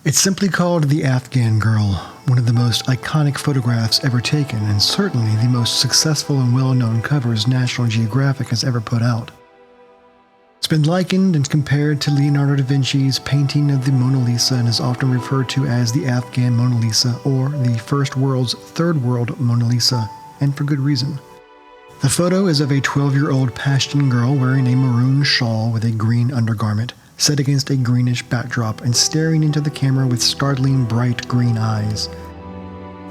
It's simply called The Afghan Girl, one of the most iconic photographs ever taken, and certainly the most successful and well-known covers National Geographic has ever put out. It's been likened and compared to Leonardo da Vinci's painting of the Mona Lisa and is often referred to as the Afghan Mona Lisa or the First World's Third World Mona Lisa, and for good reason. The photo is of a 12-year-old Pashtun girl wearing a maroon shawl with a green undergarment, set against a greenish backdrop and staring into the camera with startling bright green eyes.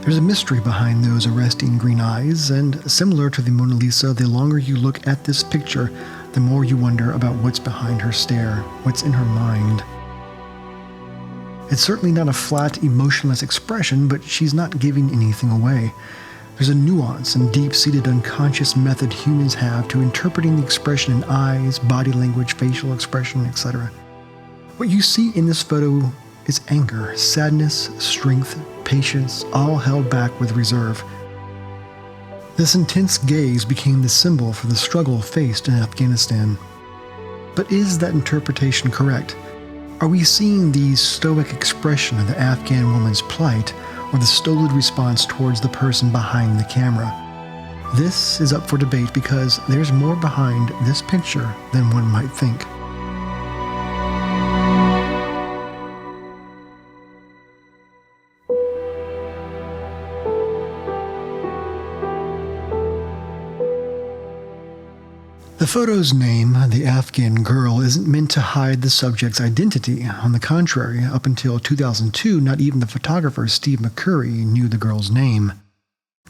There's a mystery behind those arresting green eyes, and similar to the Mona Lisa, the longer you look at this picture, the more you wonder about what's behind her stare, what's in her mind. It's certainly not a flat, emotionless expression, but she's not giving anything away. There's a nuance and deep-seated unconscious method humans have to interpreting the expression in eyes, body language, facial expression, etc. What you see in this photo is anger, sadness, strength, patience, all held back with reserve. This intense gaze became the symbol for the struggle faced in Afghanistan. But is that interpretation correct? Are we seeing the stoic expression of the Afghan woman's plight, or the stolid response towards the person behind the camera? This is up for debate because there's more behind this picture than one might think. The photo's name, The Afghan Girl, isn't meant to hide the subject's identity. On the contrary, up until 2002, not even the photographer Steve McCurry knew the girl's name.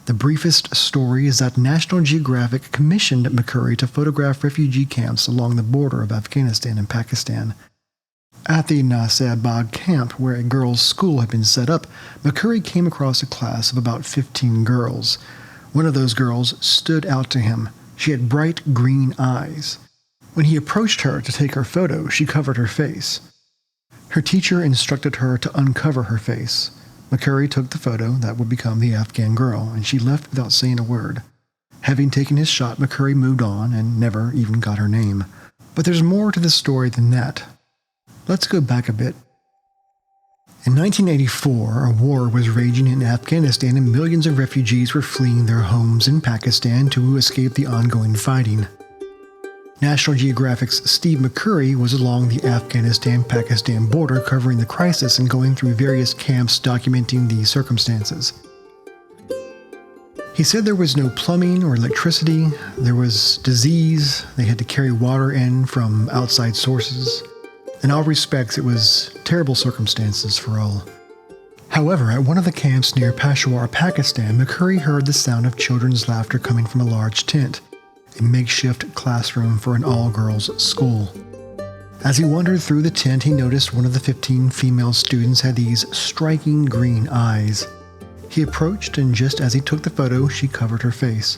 The briefest story is that National Geographic commissioned McCurry to photograph refugee camps along the border of Afghanistan and Pakistan. At the Nasabag camp, where a girls' school had been set up, McCurry came across a class of about 15 girls. One of those girls stood out to him. She had bright green eyes. When he approached her to take her photo, she covered her face. Her teacher instructed her to uncover her face. McCurry took the photo that would become the Afghan Girl, and she left without saying a word. Having taken his shot, McCurry moved on and never even got her name. But there's more to this story than that. Let's go back a bit. In 1984, a war was raging in Afghanistan and millions of refugees were fleeing their homes in Pakistan to escape the ongoing fighting. National Geographic's Steve McCurry was along the Afghanistan-Pakistan border covering the crisis and going through various camps documenting the circumstances. He said there was no plumbing or electricity, there was disease, they had to carry water in from outside sources. In all respects, it was terrible circumstances for all. However, at one of the camps near Peshawar, Pakistan, McCurry heard the sound of children's laughter coming from a large tent, a makeshift classroom for an all-girls school. As he wandered through the tent, he noticed one of the 15 female students had these striking green eyes. He approached, and just as he took the photo, she covered her face.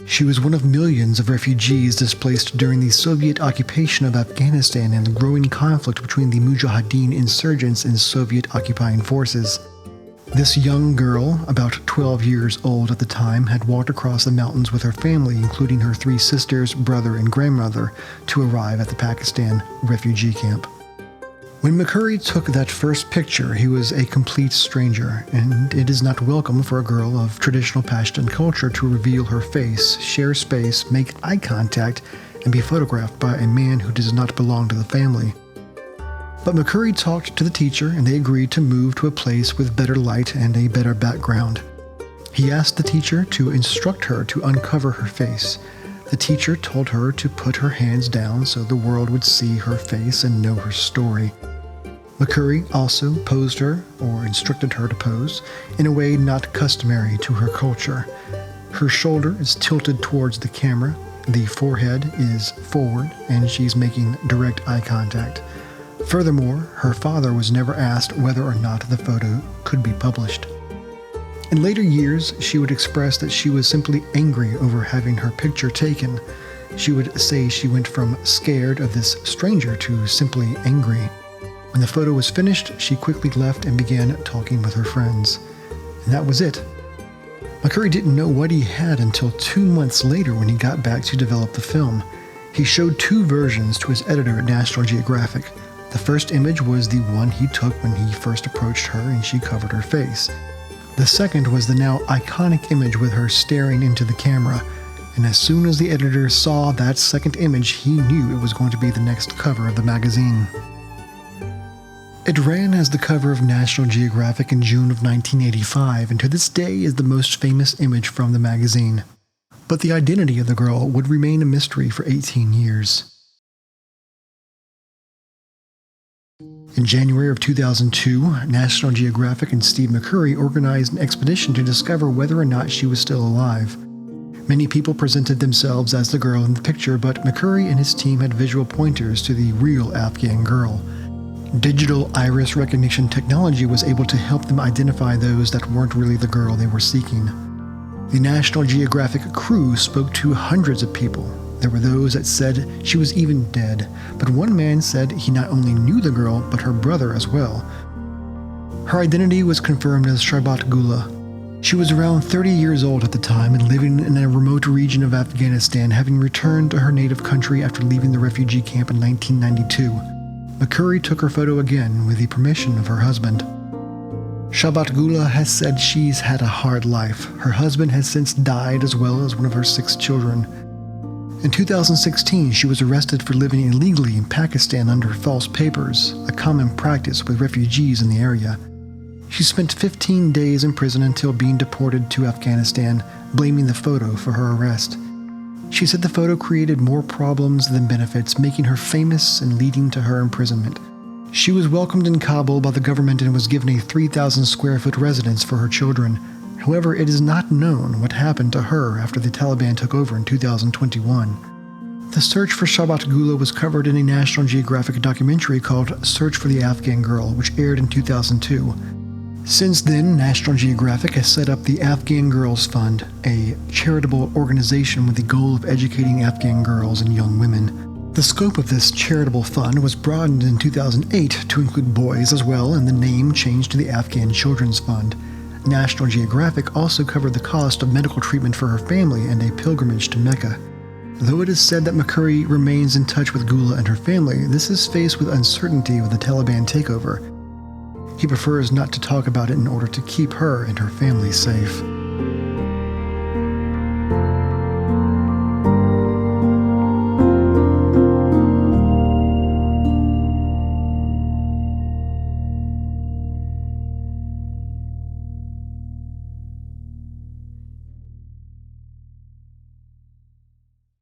She was one of millions of refugees displaced during the Soviet occupation of Afghanistan and the growing conflict between the Mujahideen insurgents and Soviet occupying forces. This young girl, about 12 years old at the time, had walked across the mountains with her family, including her 3 sisters, brother, and grandmother, to arrive at the Pakistan refugee camp. When McCurry took that first picture, he was a complete stranger, and it is not welcome for a girl of traditional Pashtun culture to reveal her face, share space, make eye contact, and be photographed by a man who does not belong to the family. But McCurry talked to the teacher, and they agreed to move to a place with better light and a better background. He asked the teacher to instruct her to uncover her face. The teacher told her to put her hands down so the world would see her face and know her story. McCurry also posed her, or instructed her to pose, in a way not customary to her culture. Her shoulder is tilted towards the camera, the forehead is forward, and she's making direct eye contact. Furthermore, her father was never asked whether or not the photo could be published. In later years, she would express that she was simply angry over having her picture taken. She would say she went from scared of this stranger to simply angry. When the photo was finished, she quickly left and began talking with her friends. And that was it. McCurry didn't know what he had until 2 months later when he got back to develop the film. He showed 2 versions to his editor at National Geographic. The first image was the one he took when he first approached her and she covered her face. The second was the now iconic image with her staring into the camera, and as soon as the editor saw that second image, he knew it was going to be the next cover of the magazine. It ran as the cover of National Geographic in June of 1985, and to this day is the most famous image from the magazine. But the identity of the girl would remain a mystery for 18 years. In January of 2002, National Geographic and Steve McCurry organized an expedition to discover whether or not she was still alive. Many people presented themselves as the girl in the picture, but McCurry and his team had visual pointers to the real Afghan girl. Digital iris recognition technology was able to help them identify those that weren't really the girl they were seeking. The National Geographic crew spoke to hundreds of people. There were those that said she was even dead, but one man said he not only knew the girl, but her brother as well. Her identity was confirmed as Sharbat Gula. She was around 30 years old at the time and living in a remote region of Afghanistan, having returned to her native country after leaving the refugee camp in 1992. McCurry took her photo again with the permission of her husband. Sharbat Gula has said she's had a hard life. Her husband has since died, as well as one of her 6 children. In 2016, she was arrested for living illegally in Pakistan under false papers, a common practice with refugees in the area. She spent 15 days in prison until being deported to Afghanistan, blaming the photo for her arrest. She said the photo created more problems than benefits, making her famous and leading to her imprisonment. She was welcomed in Kabul by the government and was given a 3,000 square foot residence for her children. However, it is not known what happened to her after the Taliban took over in 2021. The search for Sharbat Gula was covered in a National Geographic documentary called Search for the Afghan Girl, which aired in 2002. Since then, National Geographic has set up the Afghan Girls Fund, a charitable organization with the goal of educating Afghan girls and young women. The scope of this charitable fund was broadened in 2008 to include boys as well, and the name changed to the Afghan Children's Fund. National Geographic also covered the cost of medical treatment for her family and a pilgrimage to Mecca. Though it is said that McCurry remains in touch with Gula and her family, this is faced with uncertainty with the Taliban takeover. He prefers not to talk about it in order to keep her and her family safe.